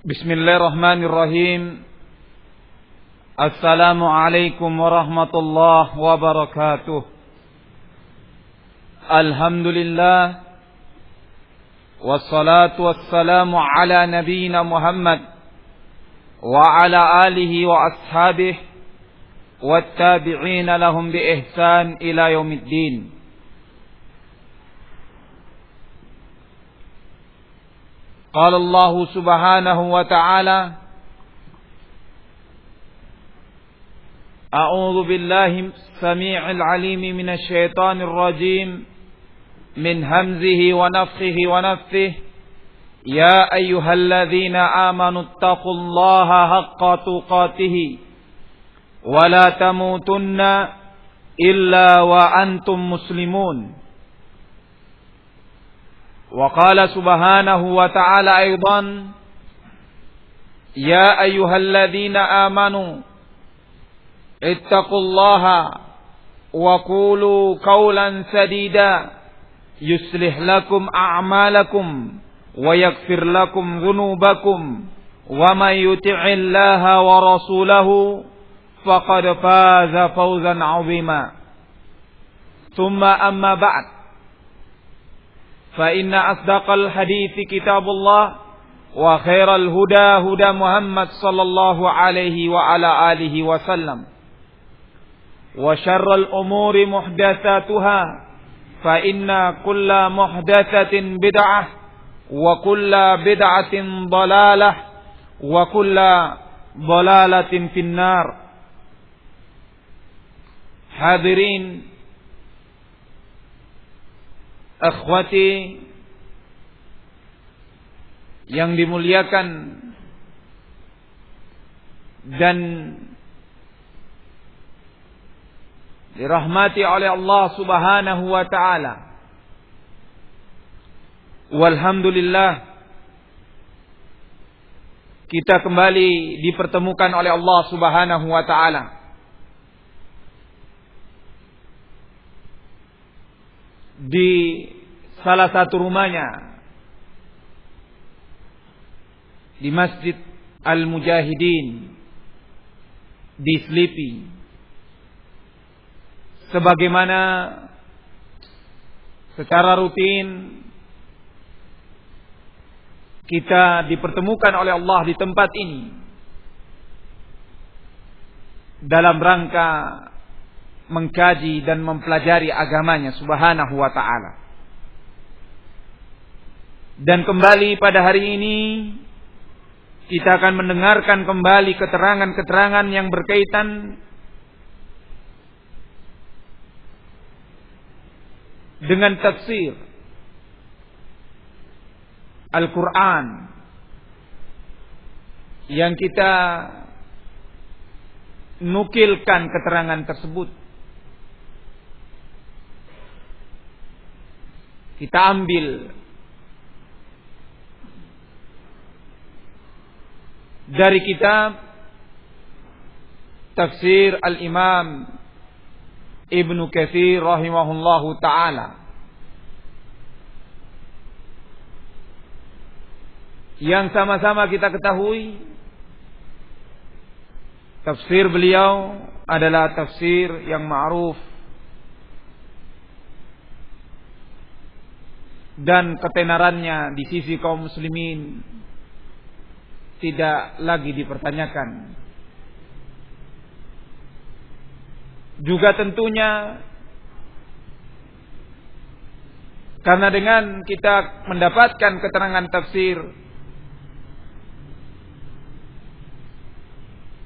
Bismillahirrahmanirrahim. Assalamualaikum warahmatullahi wabarakatuh. Alhamdulillah. Wassalatu wassalamu ala nabiyyina Muhammad wa ala alihi wa ashabihi wattabi'ina lahum bi ihsan ila yaumiddin. Qala Allah subhanahu wa ta'ala A'udzu billahi samii'il 'aliim minasy syaithaanir rajiim min hamzihi wa nafthihi wa nafthihi ya ayyuhalladzina aamanu taqullaha haqqa tuqatih wa la tamutunna illa wa antum muslimun. وقال سبحانه وتعالى أيضا يا أيها الذين آمنوا اتقوا الله وقولوا قولا سديدا يصلح لكم أعمالكم ويغفر لكم ذنوبكم ومن يطع الله ورسوله فقد فاز فوزا عظيما ثم أما بعد فإن أصدق الحديث كتاب الله وخير الهدى هدى محمد صلى الله عليه وعلى آله وسلم وشر الأمور محدثاتها فإن كل محدثة بدعة وكل بدعة ضلالة وكل ضلالة في النار. Hadirin akhwati yang dimuliakan dan dirahmati oleh Allah Subhanahu wa taala. Walhamdulillah, kita kembali dipertemukan oleh Allah Subhanahu wa taala di salah satu rumahnya di Masjid Al-Mujahidin di Slipi, sebagaimana secara rutin kita dipertemukan oleh Allah di tempat ini dalam rangka mengkaji dan mempelajari agamanya Subhanahu wa ta'ala. Dan kembali pada hari ini kita akan mendengarkan kembali keterangan-keterangan yang berkaitan dengan tafsir Al-Quran yang kita nukilkan keterangan tersebut. Kita ambil dari kitab Tafsir Al-Imam Ibnu Katsir rahimahullahu ta'ala, yang sama-sama kita ketahui tafsir beliau adalah tafsir yang ma'ruf dan ketenarannya di sisi kaum muslimin tidak lagi dipertanyakan. Juga tentunya karena dengan kita mendapatkan keterangan tafsir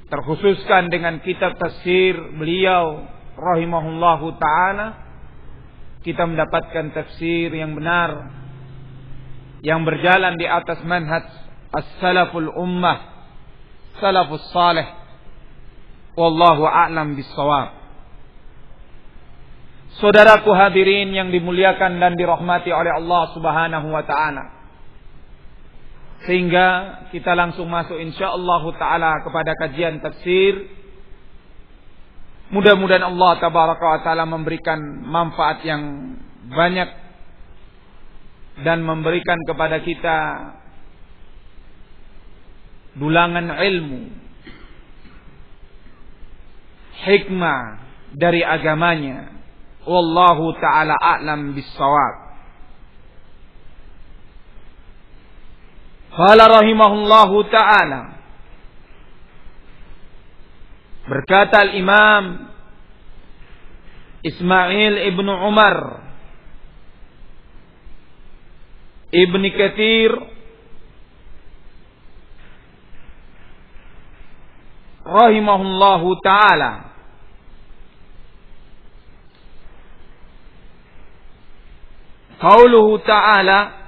terkhususkan dengan kitab tafsir beliau rahimahullahu ta'ala, kita mendapatkan tafsir yang benar, yang berjalan di atas manhaj as-salaful ummah, salafus salih. Wallahu a'lam bissawab. Saudaraku hadirin yang dimuliakan dan dirahmati oleh Allah Subhanahu wa ta'ala, sehingga kita langsung masuk insyaallah ta'ala kepada kajian tafsir. Mudah-mudahan Allah tabaraka wa ta'ala memberikan manfaat yang banyak dan memberikan kepada kita dulangan ilmu, hikmah dari agamanya. Wallahu ta'ala a'lam bis-shawab. Qala rahimahullahu ta'ala, berkata al-Imam Ismail ibn Umar Ibn Katsir rahimahullahu ta'ala, qauluhu ta'ala,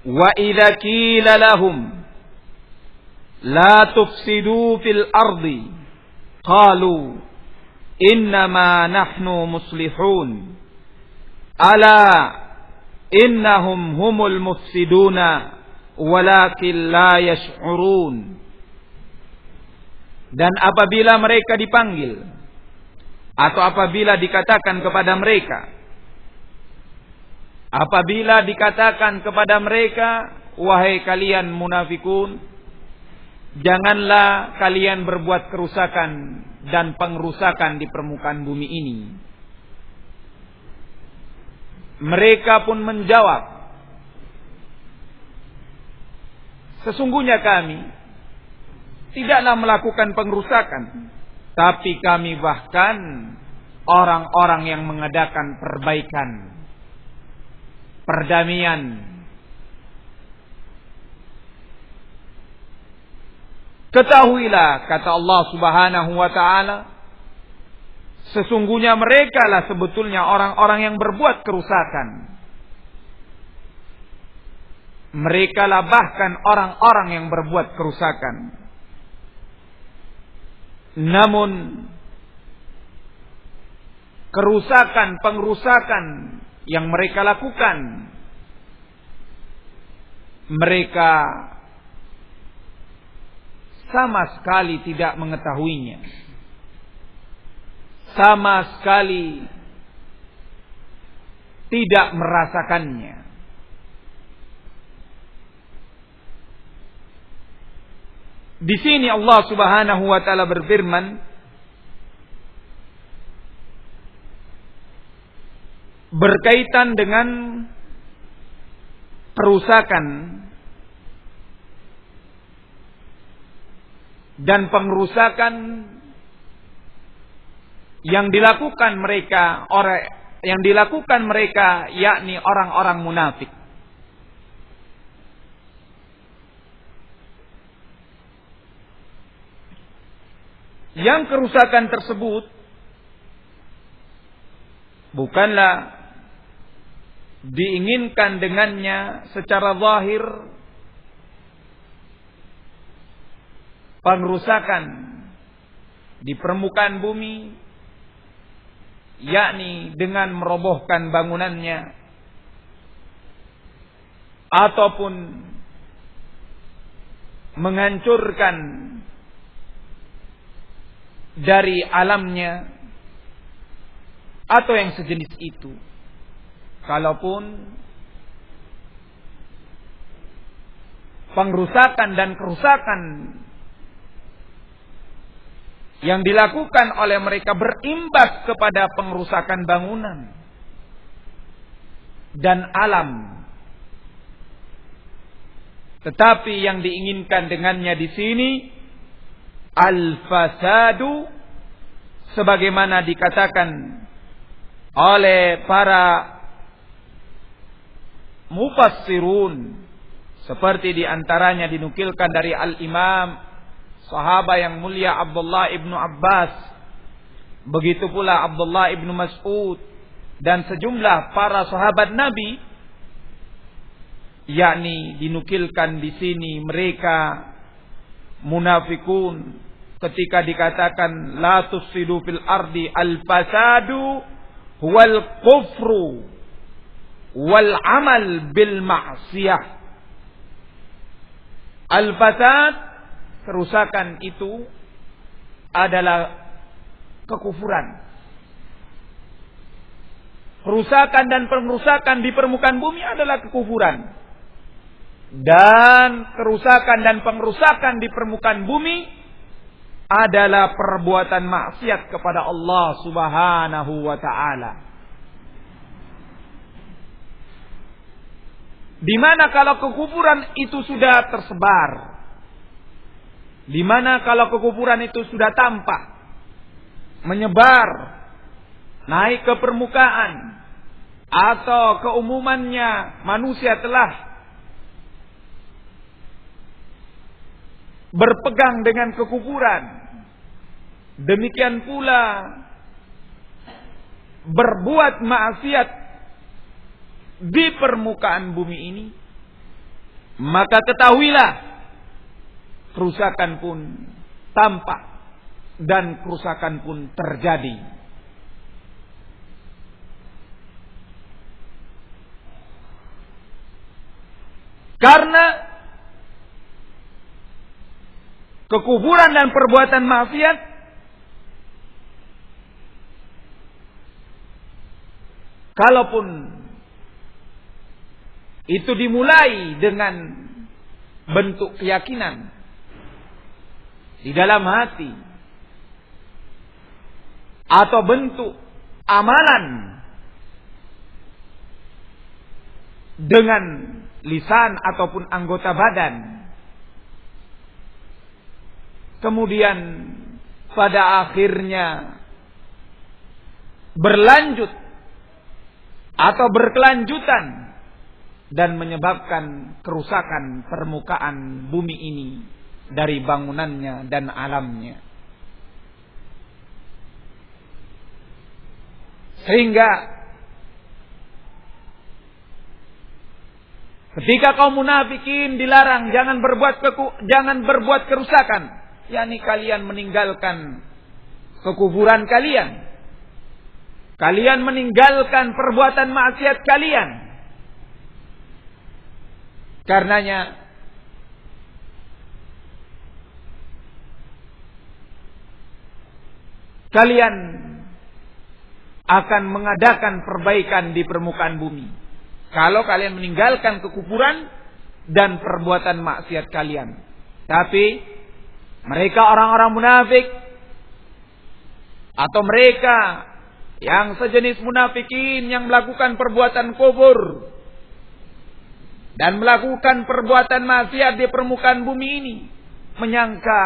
wa idza qila lahum la tufsidu fil ardi qalu innama nahnu muslihun ala innahum humul mufsiduna walakin la yash'urun. Dan apabila mereka dipanggil atau apabila dikatakan kepada mereka, wahai kalian munafikun, janganlah kalian berbuat kerusakan dan pengrusakan di permukaan bumi ini. Mereka pun menjawab, sesungguhnya kami tidaklah melakukan pengrusakan, tapi kami bahkan orang-orang yang mengadakan perbaikan, perdamaian. Ketahuilah, kata Allah Subhanahu wa ta'ala, sesungguhnya mereka lah sebetulnya orang-orang yang berbuat kerusakan. Mereka lah bahkan orang-orang yang berbuat kerusakan. Namun kerusakan, pengrusakan yang mereka lakukan, mereka sama sekali tidak mengetahuinya, sama sekali tidak merasakannya. Di sini Allah Subhanahu wa taala berfirman, berkaitan dengan perusakan dan pengrusakan yang dilakukan mereka, yakni orang-orang munafik. Yang kerusakan tersebut bukanlah diinginkan dengannya secara zahir pengrusakan di permukaan bumi, yakni dengan merobohkan bangunannya ataupun menghancurkan dari alamnya atau yang sejenis itu. Kalaupun pengrusakan dan kerusakan yang dilakukan oleh mereka berimbas kepada pengrusakan bangunan dan alam, tetapi yang diinginkan dengannya di sini al-fasadu, sebagaimana dikatakan oleh para mufassirun, seperti diantaranya dinukilkan dari al-Imam sahabat yang mulia Abdullah ibnu Abbas, begitu pula Abdullah ibnu Mas'ud dan sejumlah para sahabat Nabi, yakni dinukilkan di sini mereka munafikun ketika dikatakan la tufsidu fil ardi, al-fasadu wal kufru wal amal bil ma'siyah. Al-fasad, kerusakan itu adalah kekufuran, kerusakan dan pengerusakan di permukaan bumi adalah kekufuran. Dan kerusakan dan pengerusakan di permukaan bumi adalah perbuatan maksiat kepada Allah Subhanahu wa ta'ala. Di mana kalau kekufuran itu sudah tersebar, di mana kalau kekufuran itu sudah tampak, menyebar, naik ke permukaan, atau keumumannya manusia telah berpegang dengan kekufuran, demikian pula berbuat maksiat di permukaan bumi ini, maka ketahuilah kerusakan pun tampak dan kerusakan pun terjadi. Karena kekufuran dan perbuatan maksiat kalaupun itu dimulai dengan bentuk keyakinan di dalam hati atau bentuk amalan dengan lisan ataupun anggota badan, kemudian pada akhirnya berlanjut atau berkelanjutan dan menyebabkan kerusakan permukaan bumi ini dari bangunannya dan alamnya. Sehingga ketika kaum munafikin dilarang jangan berbuat kerusakan, yakni kalian meninggalkan kekufuran kalian, kalian meninggalkan perbuatan maksiat kalian. Karenanya kalian akan mengadakan perbaikan di permukaan bumi kalau kalian meninggalkan kekufuran dan perbuatan maksiat kalian. Tapi mereka orang-orang munafik atau mereka yang sejenis munafikin yang melakukan perbuatan kufur dan melakukan perbuatan maksiat di permukaan bumi ini, menyangka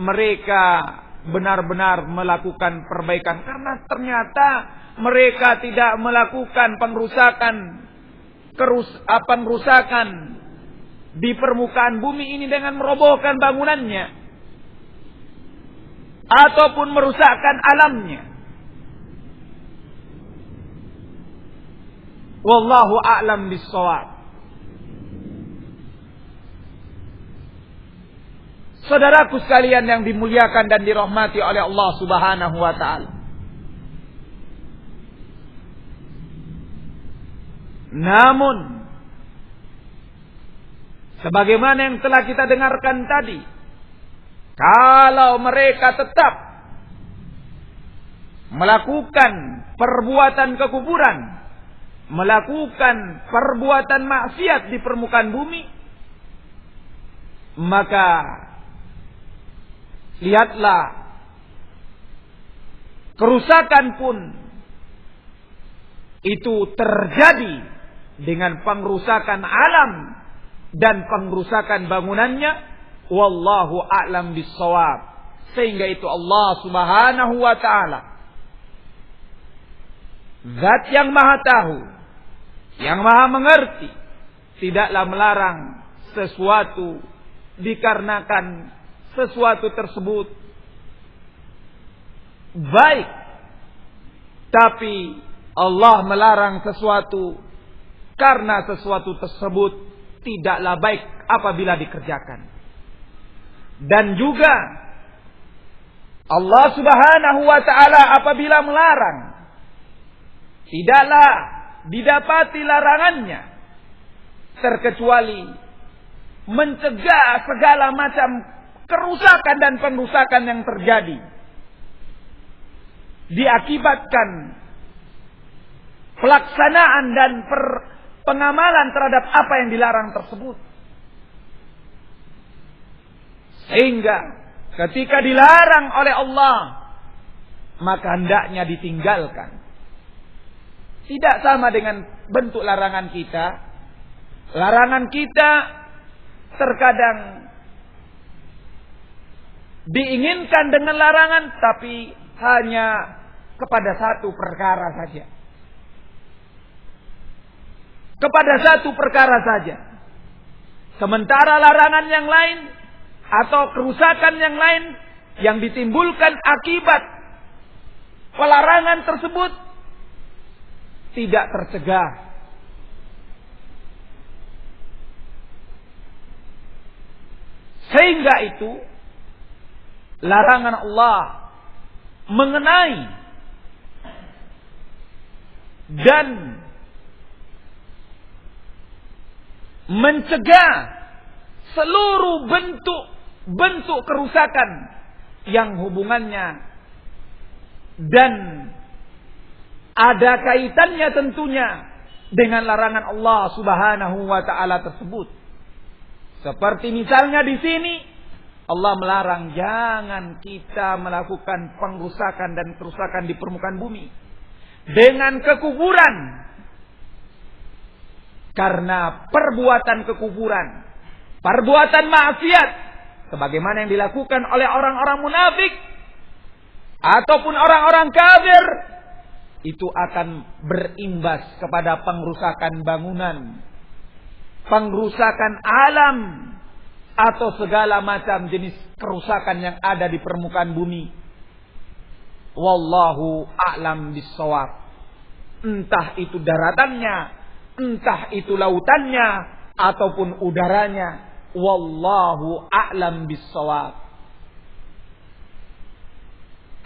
mereka benar-benar melakukan perbaikan, karena ternyata mereka tidak melakukan pengerusakan di permukaan bumi ini dengan merobohkan bangunannya ataupun merusakkan alamnya. Wallahu a'lam bis-shawab. Saudaraku sekalian yang dimuliakan dan dirahmati oleh Allah Subhanahu wa ta'ala, namun sebagaimana yang telah kita dengarkan tadi, kalau mereka tetap melakukan perbuatan kekufuran, melakukan perbuatan maksiat di permukaan bumi, maka lihatlah kerusakan pun itu terjadi dengan pengrusakan alam dan pengrusakan bangunannya. Wallahu a'lam bis-shawab. Sehingga itu Allah Subhanahu wa ta'ala, Zat yang maha tahu, yang maha mengerti, tidaklah melarang sesuatu dikarenakan sesuatu tersebut baik, tapi Allah melarang sesuatu karena sesuatu tersebut tidaklah baik apabila dikerjakan. Dan juga Allah Subhanahu wa ta'ala apabila melarang, tidaklah didapati larangannya terkecuali mencegah segala macam kerusakan dan pengrusakan yang terjadi diakibatkan pelaksanaan dan pengamalan terhadap apa yang dilarang tersebut. Sehingga ketika dilarang oleh Allah, maka hendaknya ditinggalkan. Tidak sama dengan bentuk larangan kita. Larangan kita terkadang diinginkan dengan larangan, tapi hanya kepada satu perkara saja. Kepada satu perkara saja. Sementara larangan yang lain atau kerusakan yang lain yang ditimbulkan akibat pelarangan tersebut tidak tercegah. Sehingga itu larangan Allah mengenai dan mencegah seluruh bentuk kerusakan yang hubungannya dan ada kaitannya tentunya dengan larangan Allah Subhanahu wa taala tersebut. Seperti misalnya di sini Allah melarang jangan kita melakukan pengrusakan dan kerusakan di permukaan bumi dengan kekufuran. Karena perbuatan kekufuran, perbuatan maksiat sebagaimana yang dilakukan oleh orang-orang munafik ataupun orang-orang kafir, itu akan berimbas kepada pengrusakan bangunan, pengrusakan alam, atau segala macam jenis kerusakan yang ada di permukaan bumi. Wallahu a'lam bissawab. Entah itu daratannya, entah itu lautannya, ataupun udaranya. Wallahu a'lam bissawab.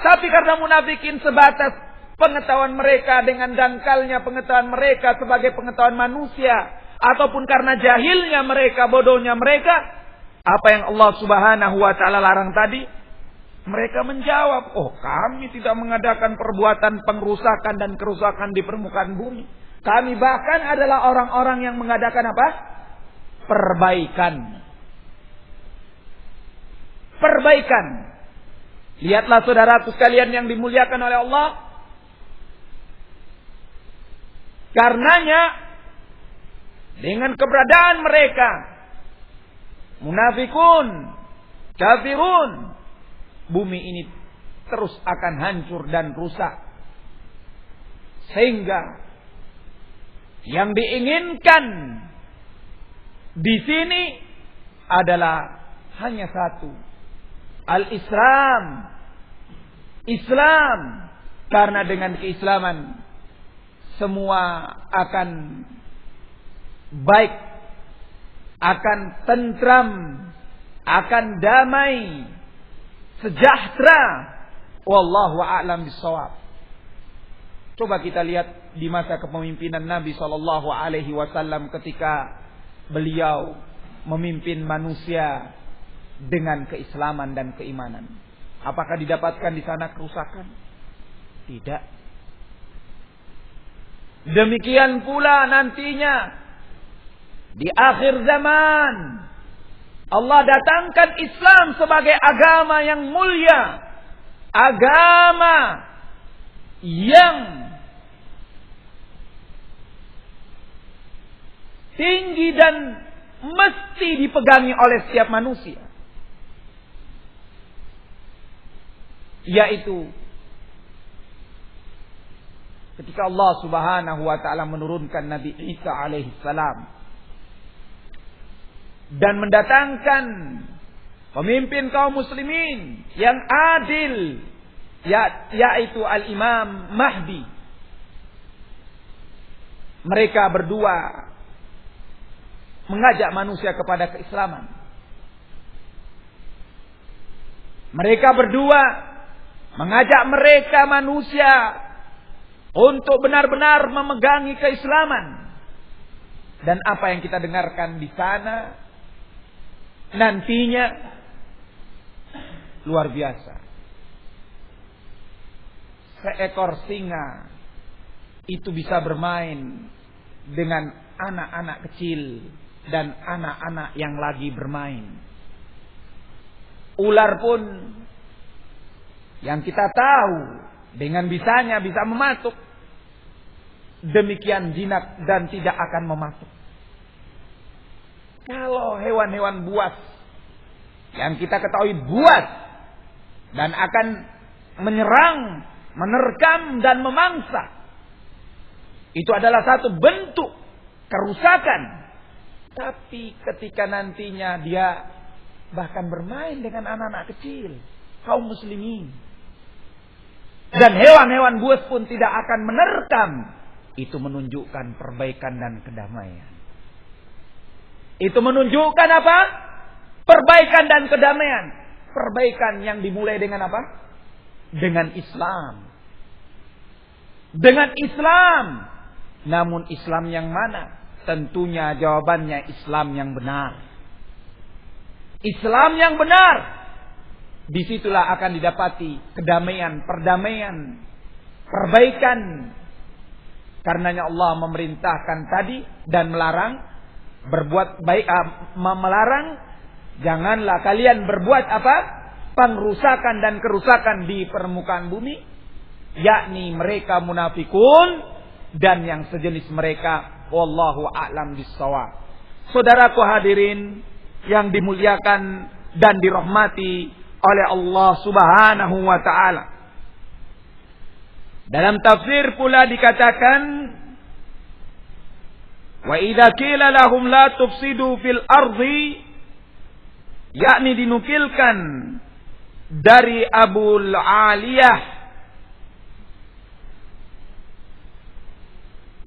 Tapi karena munafikin sebatas pengetahuan mereka dengan dangkalnya pengetahuan mereka sebagai pengetahuan manusia, ataupun karena jahilnya mereka, bodohnya mereka, apa yang Allah Subhanahu wa taala larang tadi, mereka menjawab, oh kami tidak mengadakan perbuatan pengrusakan dan kerusakan di permukaan bumi. Kami bahkan adalah orang-orang yang mengadakan apa? Perbaikan. Perbaikan. Lihatlah saudaraku sekalian yang dimuliakan oleh Allah. Karenanya dengan keberadaan mereka, munafikun, kafirun, bumi ini terus akan hancur dan rusak. Sehingga yang diinginkan di sini adalah hanya satu, al-Islam. Islam, karena dengan keislaman semua akan baik, akan tentram, akan damai, sejahtera. Wallahu a'lam bissawab. Coba kita lihat di masa kepemimpinan Nabi sallallahu alaihi wasallam ketika beliau memimpin manusia dengan keislaman dan keimanan. Apakah didapatkan di sana kerusakan? Tidak. Demikian pula nantinya di akhir zaman Allah datangkan Islam sebagai agama yang mulia, agama yang tinggi dan mesti dipegangi oleh setiap manusia, yaitu ketika Allah Subhanahu wa taala menurunkan Nabi Isa alaihi salam dan mendatangkan pemimpin kaum muslimin yang adil, yaitu al-Imam Mahdi. Mereka berdua mengajak manusia kepada keislaman. Mereka berdua mengajak mereka manusia untuk benar-benar memegangi keislaman. Dan apa yang kita dengarkan di sana nantinya luar biasa. Seekor singa itu bisa bermain dengan anak-anak kecil dan anak-anak yang lagi bermain. Ular pun yang kita tahu dengan bisanya bisa mematuk, demikian jinak dan tidak akan mematuk. Kalau hewan-hewan buas yang kita ketahui buas dan akan menyerang, menerkam dan memangsa, itu adalah satu bentuk kerusakan. Tapi ketika nantinya dia bahkan bermain dengan anak-anak kecil, kaum muslimin, dan hewan-hewan buas pun tidak akan menerkam, itu menunjukkan perbaikan dan kedamaian. Itu menunjukkan apa? Perbaikan dan kedamaian. Perbaikan yang dimulai dengan apa? Dengan Islam. Dengan Islam. Namun Islam yang mana? Tentunya jawabannya Islam yang benar. Islam yang benar. Disitulah akan didapati kedamaian, perdamaian, perbaikan. Karenanya Allah memerintahkan tadi dan melarang berbuat baik, melarang janganlah kalian berbuat apa? Pengrusakan dan kerusakan di permukaan bumi, yakni mereka munafikun dan yang sejenis mereka. Wallahu a'lam bissawab. Saudaraku hadirin yang dimuliakan dan dirahmati oleh Allah Subhanahu wa taala. Dalam tafsir pula dikatakan, wa idza qila lahum la tufsidu fil ardi, yakni dinukilkan dari Abul Aliyah,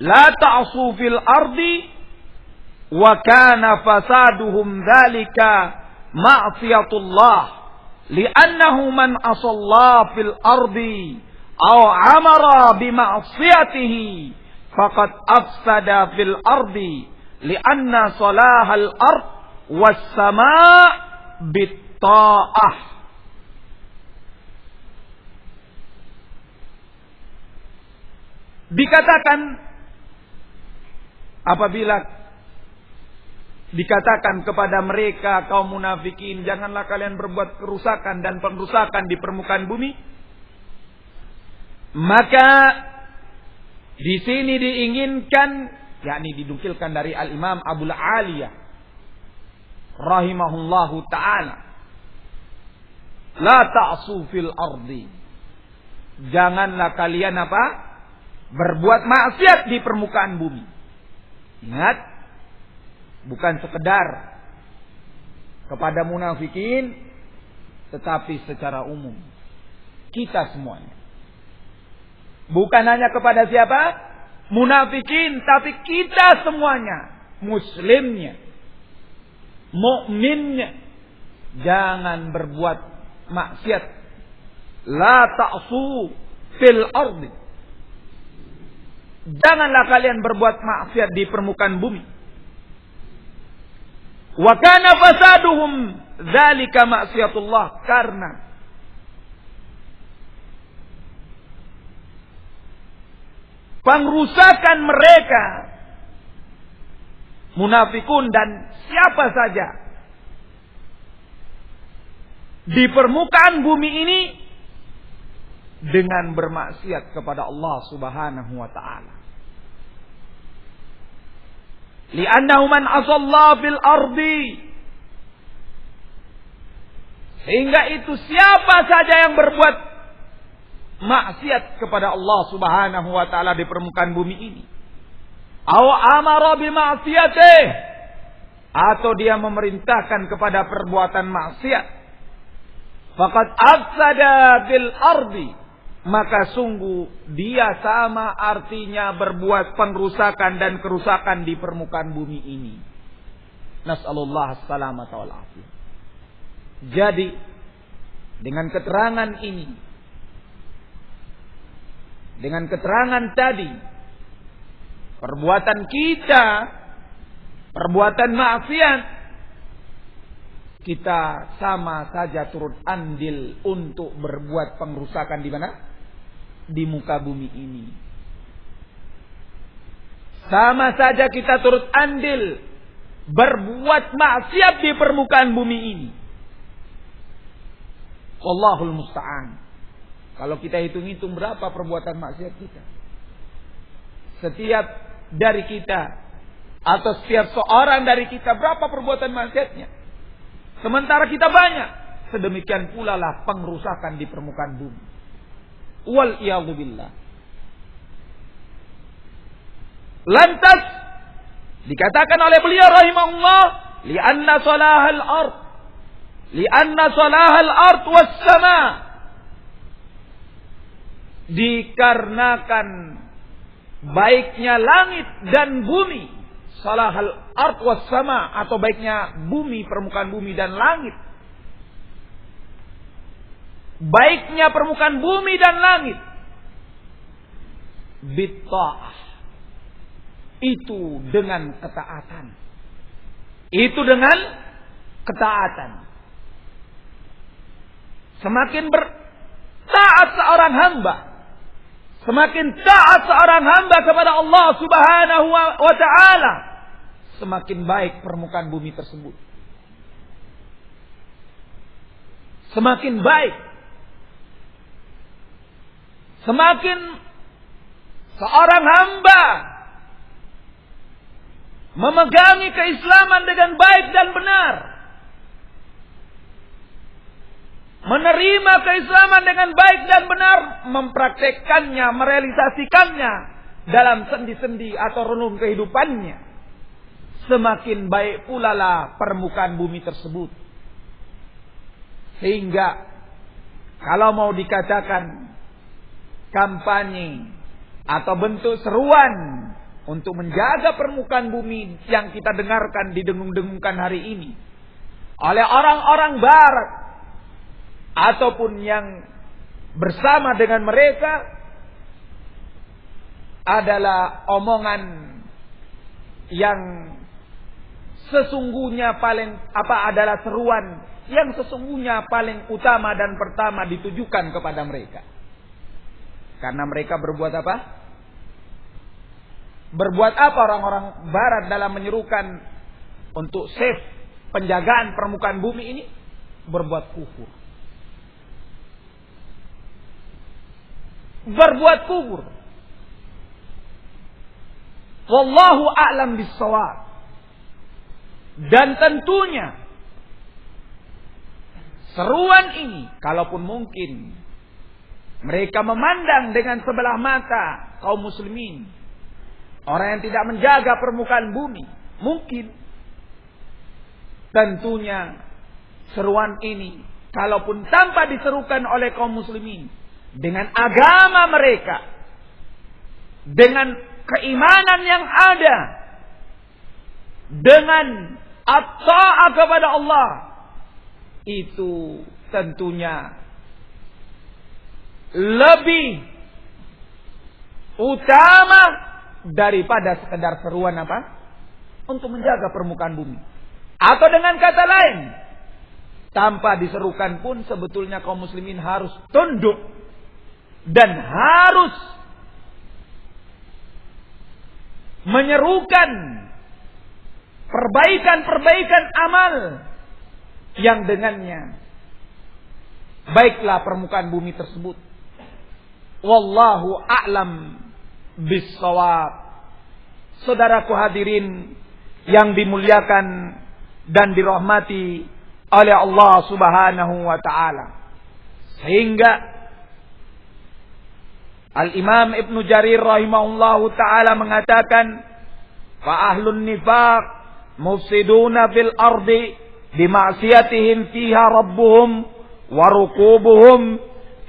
la ta'su fil ardi wa kana fasaduhum dzalika ma'siyatullah li'annahu man asalla fil ardi aw amara bi ma'siyatihi faqad afsada fil ardi li'anna salahal ard was sama' bit ta'ah. Dikatakan apabila dikatakan kepada mereka kaum munafikin, janganlah kalian berbuat kerusakan dan pengrusakan di permukaan bumi, maka di sini diinginkan, yakni didukilkan dari Al-Imam Abul Aliyah rahimahullahu ta'ala, la ta'su fil ardi, janganlah kalian apa? Berbuat maksiat di permukaan bumi. Ingat, bukan sekedar kepada munafikin, tetapi secara umum kita semuanya. Bukan hanya kepada siapa? Munafikin, tapi kita semuanya, muslimnya, mukminnya, jangan berbuat maksiat. La ta'su fil ardi, janganlah kalian berbuat maksiat di permukaan bumi. Wa kana fasaduhum dzalika ma'siyatullah, karena pengrusakan mereka munafikun dan siapa saja di permukaan bumi ini dengan bermaksiat kepada Allah Subhanahu wa taala. Li'annahu man asalla fil ardi, sehingga itu siapa saja yang berbuat maksiat kepada Allah Subhanahu wa taala di permukaan bumi ini, aw amara bi ma'siyatih, atau dia memerintahkan kepada perbuatan maksiat, faqad afsada fil ardi, maka sungguh dia sama artinya berbuat pengrusakan dan kerusakan di permukaan bumi ini. Nas'alullah as-salamata wal afiyah. Jadi dengan keterangan ini, dengan keterangan tadi, perbuatan kita, perbuatan maksiat, kita sama saja turut andil untuk berbuat pengrusakan di mana? Di muka bumi ini. sama saja kita turut andil berbuat maksiat di permukaan bumi ini. Wallahul musta'an. Kalau kita hitung-hitung berapa perbuatan maksiat kita, setiap dari kita atau setiap seorang dari kita berapa perbuatan maksiatnya, sementara kita banyak. Sedemikian pula lah pengrusakan di permukaan bumi. Wal iyadzu billah. Lantas dikatakan oleh beliau rahimahullah, li'anna salahal ard, li'anna salahal ard was sama, dikarenakan baiknya langit dan bumi, salahal ard was sama, atau baiknya bumi, permukaan bumi dan langit, baiknya permukaan bumi dan langit, bitta'ah, itu dengan ketaatan. Itu dengan ketaatan. Semakin bertaat seorang hamba, semakin taat seorang hamba kepada Allah Subhanahu wa ta'ala, semakin baik permukaan bumi tersebut. Semakin baik. Semakin seorang hamba memegangi keislaman dengan baik dan benar, menerima keislaman dengan baik dan benar, mempraktekkannya, merealisasikannya dalam sendi-sendi atau renung kehidupannya, semakin baik pula lah permukaan bumi tersebut. Sehingga kalau mau dikatakan kampanye atau bentuk seruan untuk menjaga permukaan bumi yang kita dengarkan didengung-dengungkan hari ini oleh orang-orang barat ataupun yang bersama dengan mereka, adalah omongan yang sesungguhnya adalah seruan yang sesungguhnya paling utama dan pertama ditujukan kepada mereka. Karena mereka berbuat apa? Berbuat apa orang-orang barat dalam menyerukan untuk save penjagaan permukaan bumi ini? Berbuat kufur. Berbuat kufur. Wallahu a'lam bis-shawab. Dan tentunya seruan ini, kalaupun mungkin mereka memandang dengan sebelah mata kaum muslimin, orang yang tidak menjaga permukaan bumi, mungkin tentunya seruan ini, kalaupun tanpa diserukan oleh kaum muslimin, dengan agama mereka, dengan keimanan yang ada, dengan at-ta'ah kepada Allah, itu tentunya lebih utama daripada sekedar seruan apa? Untuk menjaga permukaan bumi. Atau dengan kata lain, tanpa diserukan pun sebetulnya kaum muslimin harus tunduk dan harus menyerukan perbaikan-perbaikan amal yang dengannya baiklah permukaan bumi tersebut. Wallahu a'lam bis-shawab. Saudaraku hadirin yang dimuliakan dan dirahmati oleh Allah Subhanahu wa ta'ala. Sehingga Al-Imam Ibn Jarir rahimahullahu ta'ala mengatakan, fa ahlun nifaq mufsiduna fil ardi bima'siyatihim fiha rabbuhum wa rukubuhum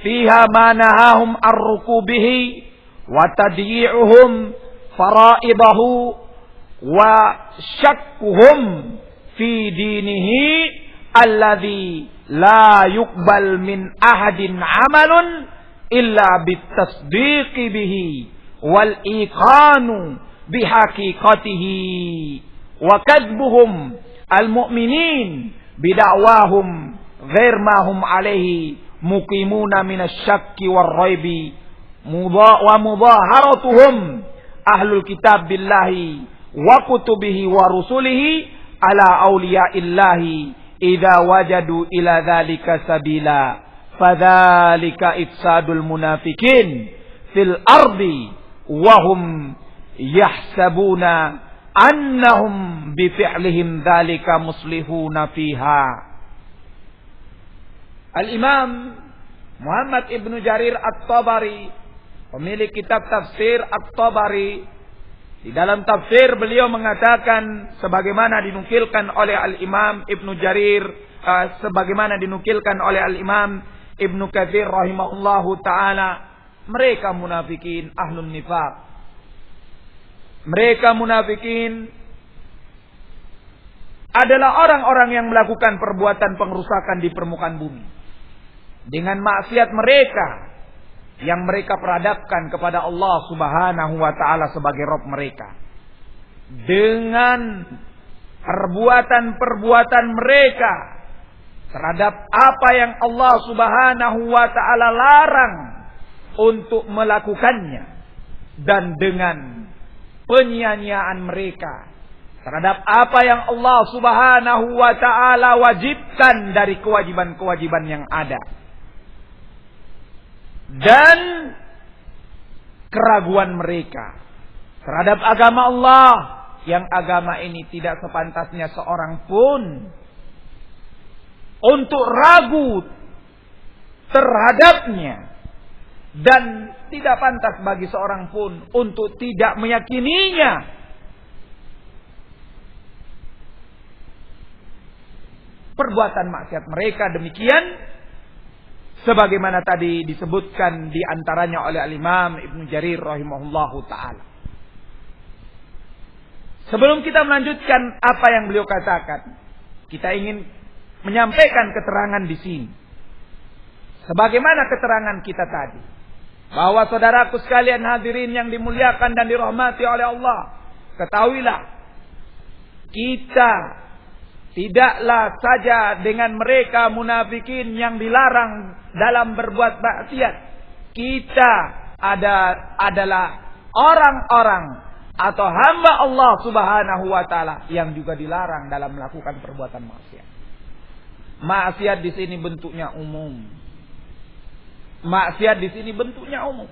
fiha ma nahahum ar-rukubihi wa tadyi'uhum faraidahu wa syakkuhum fi dinihi alladhi la yuqbal min ahadin amalun illa bitasdiqi bihi wal iqanu bihaqiqatihi wa kadbuhum al-mu'minin bida'wahum ghair ma hum alaihi muqimuna minasyakki war raibi wa mudaharatuhum ahlul kitab billahi wa kutubihi wa rusulihi ala awliyaillahi idza wajadu ila dzalika sabila fadzalika ifsadul munafikin fil ardi wa hum yahsabuna annahum bi fi'lihim dzalika muslihuna fiha. Al-Imam Muhammad Ibnu Jarir At-Tabari, pemilik kitab tafsir At-Tabari, di dalam tafsir beliau mengatakan sebagaimana dinukilkan oleh Al-Imam Ibnu Jarir, sebagaimana dinukilkan oleh Al-Imam Ibnu Katsir rahimahullahu taala, mereka munafikin ahlun nifaq. Mereka munafikin adalah orang-orang yang melakukan perbuatan pengrusakan di permukaan bumi dengan maksiat mereka yang mereka peradabkan kepada Allah Subhanahu wa taala sebagai Rabb mereka. Dengan perbuatan-perbuatan mereka terhadap apa yang Allah Subhanahu wa taala larang untuk melakukannya, dan dengan penyia-nyiaan mereka terhadap apa yang Allah Subhanahu wa taala wajibkan dari kewajiban-kewajiban yang ada. Dan keraguan mereka terhadap agama Allah, yang agama ini tidak sepantasnya seorang pun untuk ragu terhadapnya, dan tidak pantas bagi seorang pun untuk tidak meyakininya. Perbuatan maksiat mereka demikian, sebagaimana tadi disebutkan di antaranya oleh Al-Imam Ibnu Jarir rahimahullahu taala. Sebelum kita melanjutkan apa yang beliau katakan, kita ingin menyampaikan keterangan di sini. Sebagaimana keterangan kita tadi, bahwa saudaraku sekalian hadirin yang dimuliakan dan dirahmati oleh Allah, ketahuilah kita tidaklah saja dengan mereka munafikin yang dilarang dalam berbuat maksiat. Kita adalah orang-orang atau hamba Allah Subhanahu wa taala yang juga dilarang dalam melakukan perbuatan maksiat. Maksiat di sini bentuknya umum. Maksiat di sini bentuknya umum.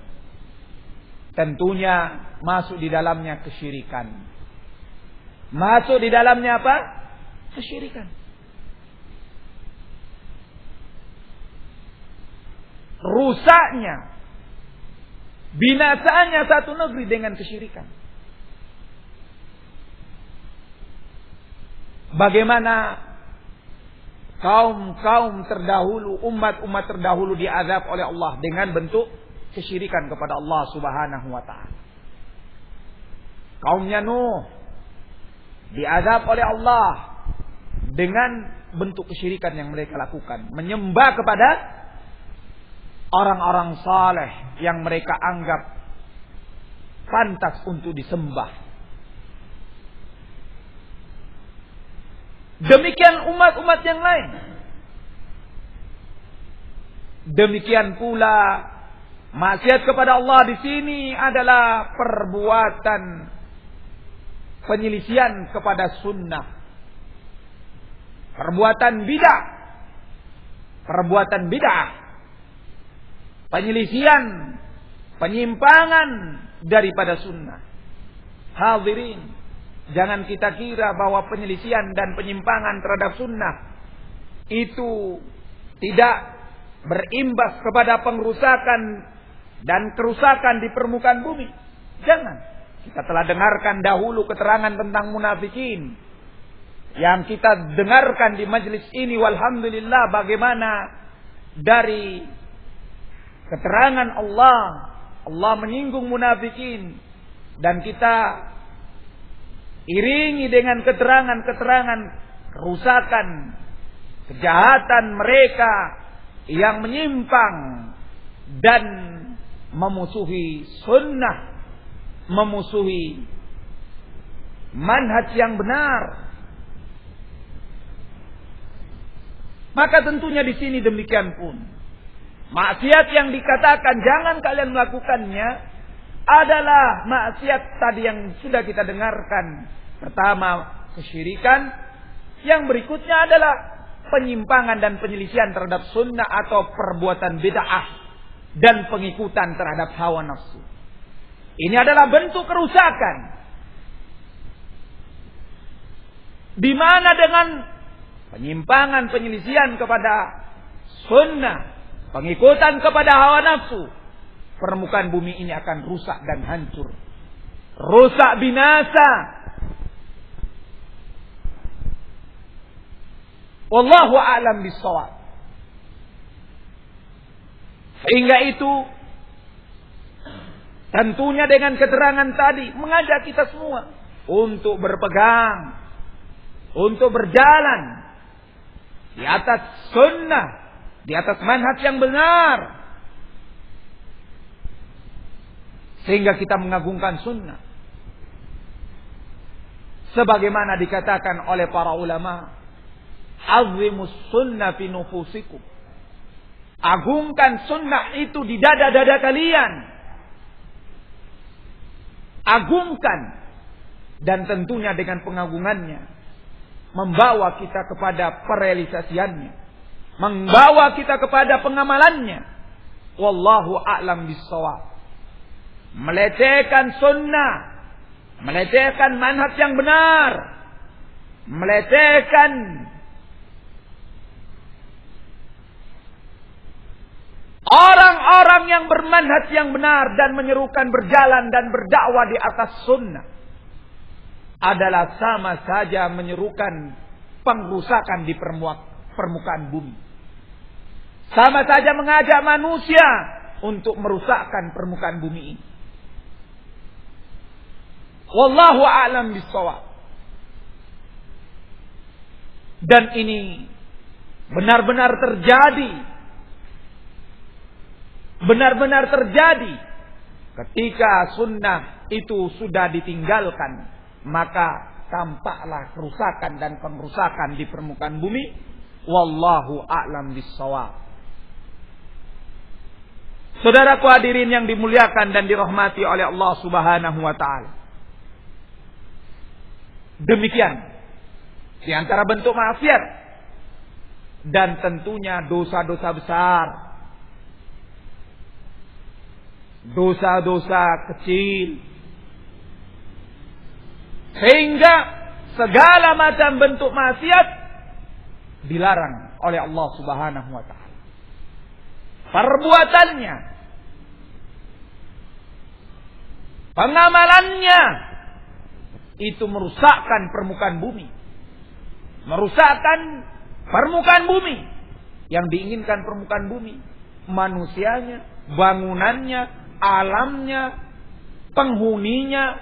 Tentunya masuk di dalamnya kesyirikan. Masuk di dalamnya apa? Kesyirikan. Rusaknya, binasanya satu negeri dengan kesyirikan. Bagaimana kaum-kaum terdahulu, umat-umat terdahulu diazab oleh Allah dengan bentuk kesyirikan kepada Allah Subhanahu wa taala. Kaumnya Nuh diazab oleh Allah dengan bentuk kesyirikan yang mereka lakukan, menyembah kepada orang-orang saleh yang mereka anggap pantas untuk disembah. Demikian umat-umat yang lain. Demikian pula maksiat kepada Allah di sini adalah perbuatan penyelisihan kepada sunnah. Perbuatan bid'ah. Perbuatan bid'ah. Penyelisihan, penyimpangan daripada sunnah. Hadirin, jangan kita kira bahwa penyelisihan dan penyimpangan terhadap sunnah itu tidak berimbas kepada pengrusakan dan kerusakan di permukaan bumi. Jangan. Kita telah dengarkan dahulu keterangan tentang munafikin yang kita dengarkan di majelis ini. Walhamdulillah, bagaimana dari keterangan Allah menyinggung munafikin, dan kita iringi dengan keterangan-keterangan kerusakan, kejahatan mereka yang menyimpang dan memusuhi sunnah, memusuhi manhaj yang benar. Maka tentunya di sini demikian pun maksiat yang dikatakan jangan kalian melakukannya, adalah maksiat tadi yang sudah kita dengarkan. Pertama, kesyirikan. Yang berikutnya adalah penyimpangan dan penyelisihan terhadap sunnah atau perbuatan bid'ah dan pengikutan terhadap hawa nafsu. Ini adalah bentuk kerusakan. Di mana dengan penyimpangan, penyelisihan kepada sunnah, pengikutan kepada hawa nafsu, permukaan bumi ini akan rusak dan hancur. Rusak binasa. Wallahu a'lam bishawab. Sehingga itu tentunya dengan keterangan tadi mengajak kita semua untuk berpegang, untuk berjalan di atas sunnah, di atas manhaj yang benar, sehingga kita mengagungkan sunnah. Sebagaimana dikatakan oleh para ulama, azimus sunnah fi nufusikum. Agungkan sunnah itu di dada-dada kalian. Agungkan. Dan tentunya dengan pengagungannya membawa kita kepada perealisasiannya, membawa kita kepada pengamalannya. Wallahu a'lam bishawab. Melecehkan sunnah, melecehkan manhaj yang benar, melecehkan orang-orang yang bermanhaj yang benar dan menyerukan berjalan dan berdakwah di atas sunnah adalah sama saja menyerukan pengrusakan di permukaan bumi. Sama saja mengajak manusia untuk merusakkan permukaan bumi ini. Wallahu a'lam bishawab. Dan ini benar-benar terjadi. Benar-benar terjadi ketika sunnah itu sudah ditinggalkan, maka tampaklah kerusakan dan pengrusakan di permukaan bumi. Wallahu a'lam bishawab. Saudaraku hadirin yang dimuliakan dan dirahmati oleh Allah Subhanahu wa taala. Demikian di antara bentuk maksiat dan tentunya dosa-dosa besar. Dosa-dosa kecil. Sehingga segala macam bentuk maksiat dilarang oleh Allah Subhanahu wa taala. Perbuatannya, pengamalannya itu merusakkan permukaan bumi. Merusakkan permukaan bumi. Yang diinginkan permukaan bumi, manusianya, bangunannya, alamnya, penghuninya.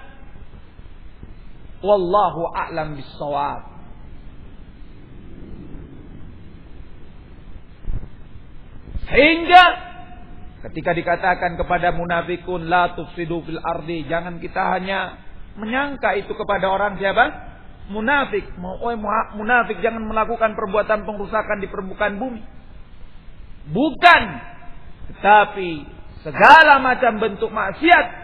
Wallahu a'lam bishawab. Sehingga ketika dikatakan kepada munafikun la tufsidu fil ardi, jangan kita hanya menyangka itu kepada orang siapa? Munafik. Munafik jangan melakukan perbuatan pengrusakan di permukaan bumi. Bukan. Tetapi segala macam bentuk maksiat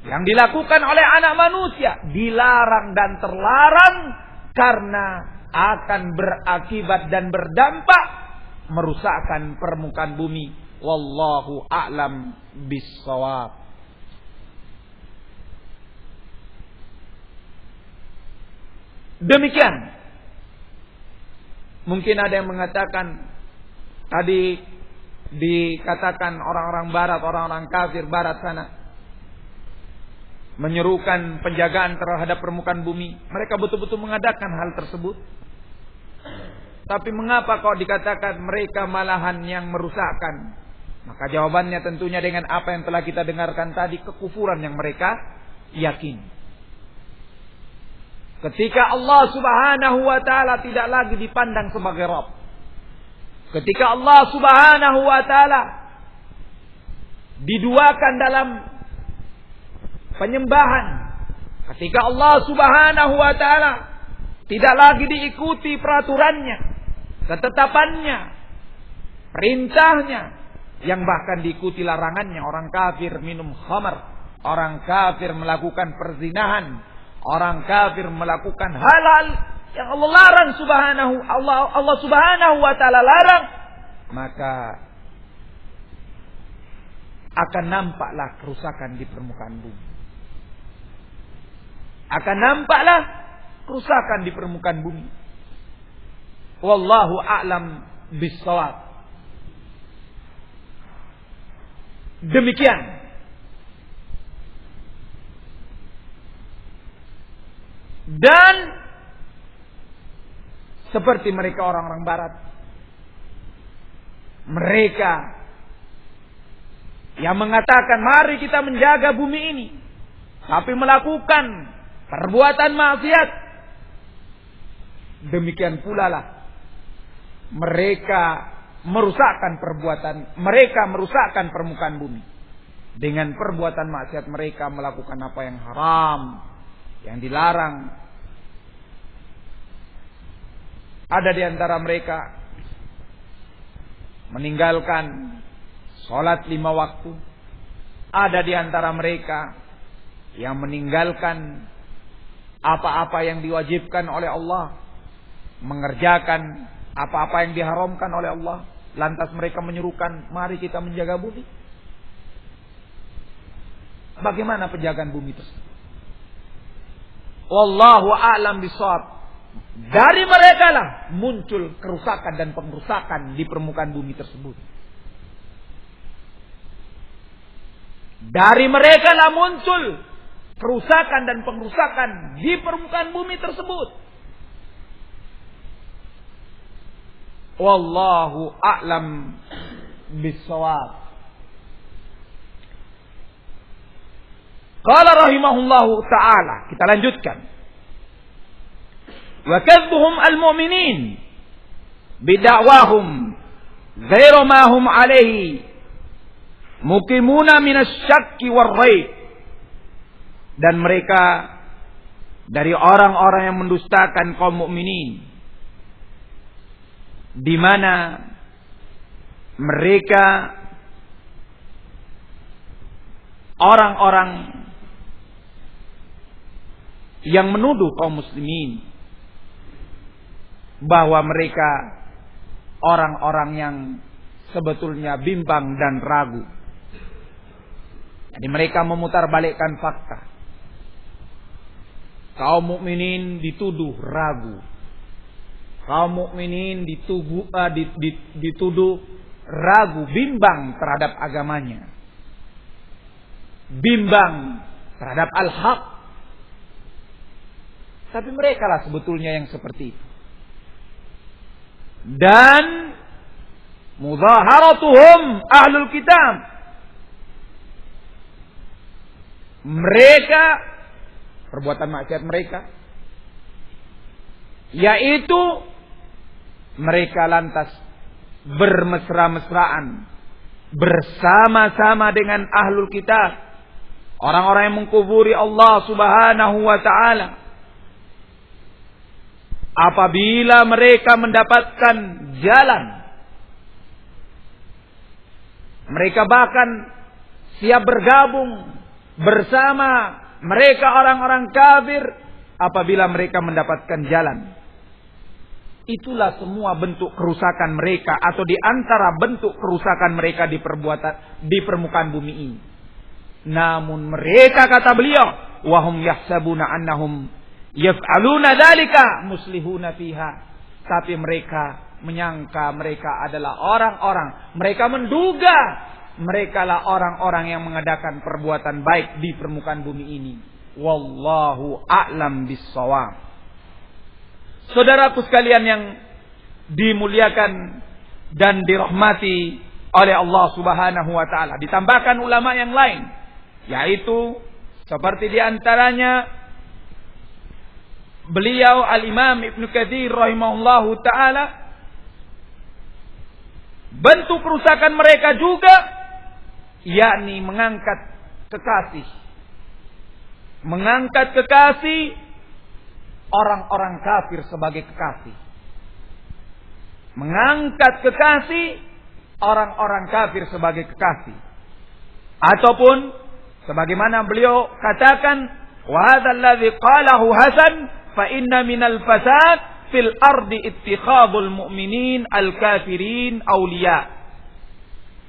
yang dilakukan oleh anak manusia dilarang dan terlarang karena akan berakibat dan berdampak merusakkan permukaan bumi. Wallahu a'lam bishawab. Demikian. Mungkin ada yang mengatakan tadi dikatakan orang-orang barat, orang-orang kafir barat sana menyerukan penjagaan terhadap permukaan bumi. Mereka betul-betul mengadakan hal tersebut. Tapi mengapa kok dikatakan mereka malahan yang merusakkan? Maka jawabannya tentunya dengan apa yang telah kita dengarkan tadi, kekufuran yang mereka yakini. Ketika Allah Subhanahu wa taala tidak lagi dipandang sebagai Rabb. Ketika Allah Subhanahu wa taala diduakan dalam penyembahan. Ketika Allah Subhanahu wa taala tidak lagi diikuti peraturannya, ketetapannya, perintahnya, yang bahkan diikuti larangannya. Orang kafir minum khamar, Orang kafir melakukan perzinahan, orang kafir melakukan hal-hal yang Allah larang Allah Subhanahu wa taala larang, maka akan nampaklah kerusakan di permukaan bumi. Akan nampaklah kerusakan di permukaan bumi. Wallahu a'lam bis-shawab. Demikian. Dan seperti mereka orang-orang barat, mereka yang mengatakan mari kita menjaga bumi ini, tapi melakukan perbuatan maksiat. Demikian pula lah mereka merusakkan permukaan bumi dengan perbuatan maksiat. Mereka melakukan apa yang haram, yang dilarang. Ada di antara mereka meninggalkan sholat 5 waktu. Ada di antara mereka yang meninggalkan apa-apa yang diwajibkan oleh Allah, mengerjakan apa-apa yang diharamkan oleh Allah. Lantas mereka menyerukan, mari kita menjaga bumi. Bagaimana penjagaan bumi tersebut? Wallahu a'lam bishawab. Dari mereka lah muncul kerusakan dan pengrusakan di permukaan bumi tersebut. Dari mereka lah muncul kerusakan dan pengrusakan di permukaan bumi tersebut. Wallahu a'lam bishawab. Qala rahimahullahu ta'ala. Kita lanjutkan. Wa kadzuhum al-mu'minin bida'wahum ghairu ma hum alaihi muqimuna minasyakki war-raib. Dan mereka dari orang-orang yang mendustakan kaum mukminin, di mana mereka orang-orang yang menuduh kaum muslimin bahwa mereka orang-orang yang sebetulnya bimbang dan ragu. Jadi mereka memutarbalikkan fakta. Kaum mukminin dituduh ragu. Kaum mukminin dituduh ragu, bimbang terhadap agamanya, bimbang terhadap al-haq. Tapi mereka lah sebetulnya yang seperti itu. Dan mudhaharatuhum ahlul kitab, mereka perbuatan maksiat mereka, yaitu mereka lantas bermesra-mesraan bersama-sama dengan ahlul kitab, orang-orang yang mengkufuri Allah Subhanahu wa ta'ala. Apabila mereka mendapatkan jalan, mereka bahkan siap bergabung bersama mereka orang-orang kafir apabila mereka mendapatkan jalan. Itulah semua bentuk kerusakan mereka, atau di antara bentuk kerusakan mereka di permukaan bumi ini. Namun mereka, kata beliau, wahum yahsabuna annahum yaf'aluna dzalika muslihuna fiha. Tapi mereka menyangka mereka adalah orang-orang, mereka menduga mereka lah orang-orang yang mengadakan perbuatan baik di permukaan bumi ini. Wallahu a'lam bis-shawab. Saudaraku sekalian yang dimuliakan dan dirahmati oleh Allah Subhanahu wa ta'ala, ditambahkan ulama yang lain, yaitu seperti diantaranya beliau Al-Imam Ibnu Katsir rahimahullahu ta'ala, bentuk kerusakan mereka juga yakni mengangkat kekasih orang-orang kafir sebagai kekasih. Mengangkat kekasih orang-orang kafir sebagai kekasih. Ataupun Sebagaimana beliau katakan, wa hadzal ladzi qalahu Hasan fa inna minal fasad fil ardi ittikhadul mu'minin al-kafirin awliya.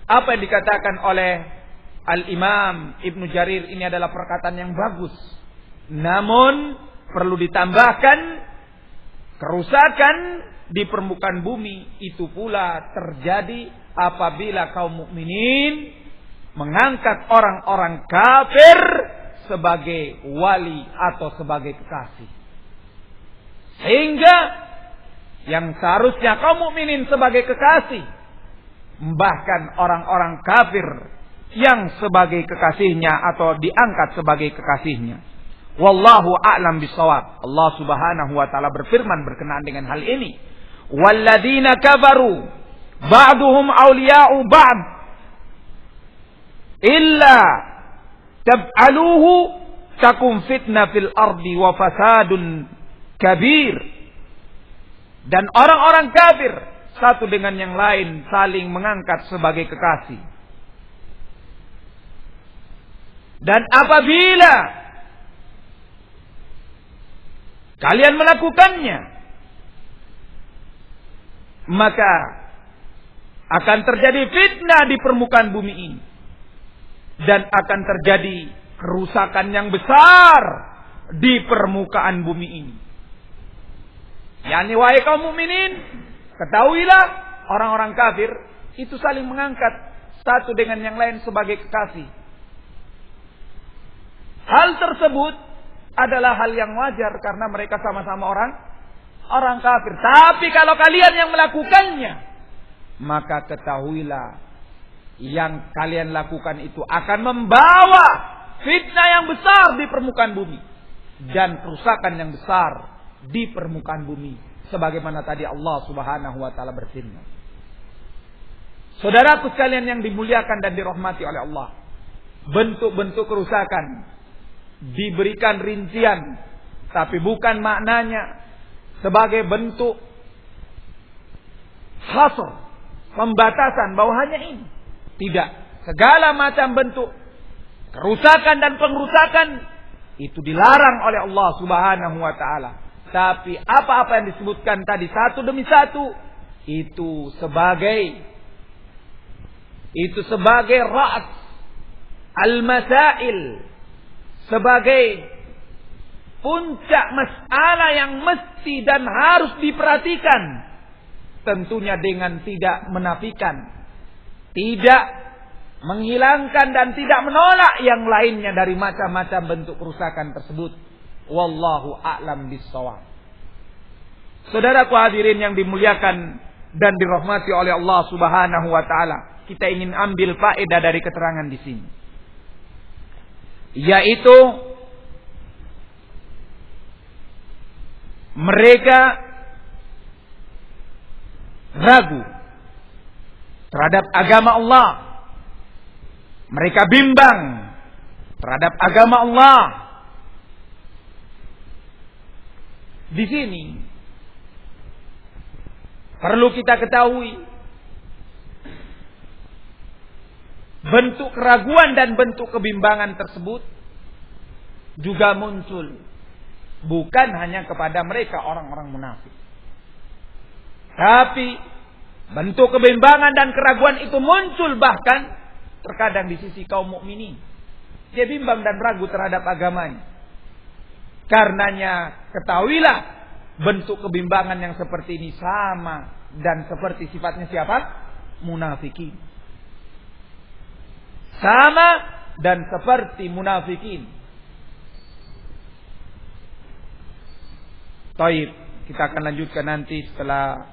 Apa yang dikatakan oleh Al-Imam Ibnu Jarir ini adalah perkataan yang bagus. Namun perlu ditambahkan, kerusakan di permukaan bumi itu pula terjadi apabila kaum mukminin mengangkat orang-orang kafir sebagai wali atau sebagai kekasih. Sehingga yang seharusnya kaum mukminin sebagai kekasih, bahkan orang-orang kafir yang sebagai kekasihnya atau diangkat sebagai kekasihnya. Wallahu a'lam bishawab. Allah Subhanahu wa taala berfirman berkenaan dengan hal ini. Walladzina kafaru ba'duhum awliya'u ba'd illa tab'aluhu takum fitnah fil ardi wa fasadun kabir. Dan orang-orang kafir satu dengan yang lain saling mengangkat sebagai kekasih. Dan apabila kalian melakukannya, maka akan terjadi fitnah di permukaan bumi ini. Dan akan terjadi kerusakan yang besar di permukaan bumi ini. Yani wahai kaum mukminin, ketahuilah orang-orang kafir itu saling mengangkat satu dengan yang lain sebagai kekasih. Hal tersebut adalah hal yang wajar karena mereka sama-sama orang kafir. Tapi kalau kalian yang melakukannya, maka ketahuilah yang kalian lakukan itu akan membawa fitnah yang besar di permukaan bumi dan kerusakan yang besar di permukaan bumi. Sebagaimana tadi Allah Subhanahu wa taala berfirman. Saudaraku sekalian yang dimuliakan dan dirahmati oleh Allah, bentuk-bentuk kerusakan diberikan rincian, tapi bukan maknanya sebagai bentuk hasr, pembatasan bahwa hanya ini. Tidak, segala macam bentuk kerusakan dan pengrusakan itu dilarang oleh Allah Subhanahu wa taala. Tapi apa-apa yang disebutkan tadi satu demi satu itu sebagai ra's al-masail, sebagai puncak masalah yang mesti dan harus diperhatikan. Tentunya dengan tidak menafikan, tidak menghilangkan dan tidak menolak yang lainnya dari macam-macam bentuk kerusakan tersebut. Wallahu a'lam bishawab. Saudaraku hadirin yang dimuliakan dan dirahmati oleh Allah Subhanahu wa taala, kita ingin ambil faedah dari keterangan di sini. Yaitu mereka ragu terhadap agama Allah. Mereka bimbang terhadap agama Allah. Di sini perlu kita ketahui bentuk keraguan dan bentuk kebimbangan tersebut juga muncul bukan hanya kepada mereka orang-orang munafik. Tapi bentuk kebimbangan dan keraguan itu muncul bahkan terkadang di sisi kaum mukminin. Dia bimbang dan ragu terhadap agamanya. Karenanya ketahuilah bentuk kebimbangan yang seperti ini sama dan seperti sifatnya siapa? Munafikin. Sama dan seperti munafikin. Taib, kita akan lanjutkan nanti setelah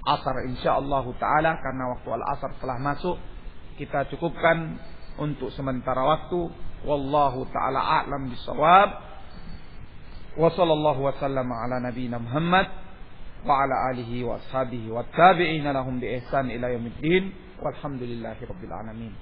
asar insyaallah taala, karena waktu al-asar telah masuk. Kita cukupkan untuk sementara waktu. Wallahu taala a'lam bishawab. Wa sallallahu wa sallama ala nabiyyina Muhammad wa ala alihi wa ashabihi wa tabi'ina lahum bi ihsan ila yaumiddin. Walhamdulillahi rabbil alamin.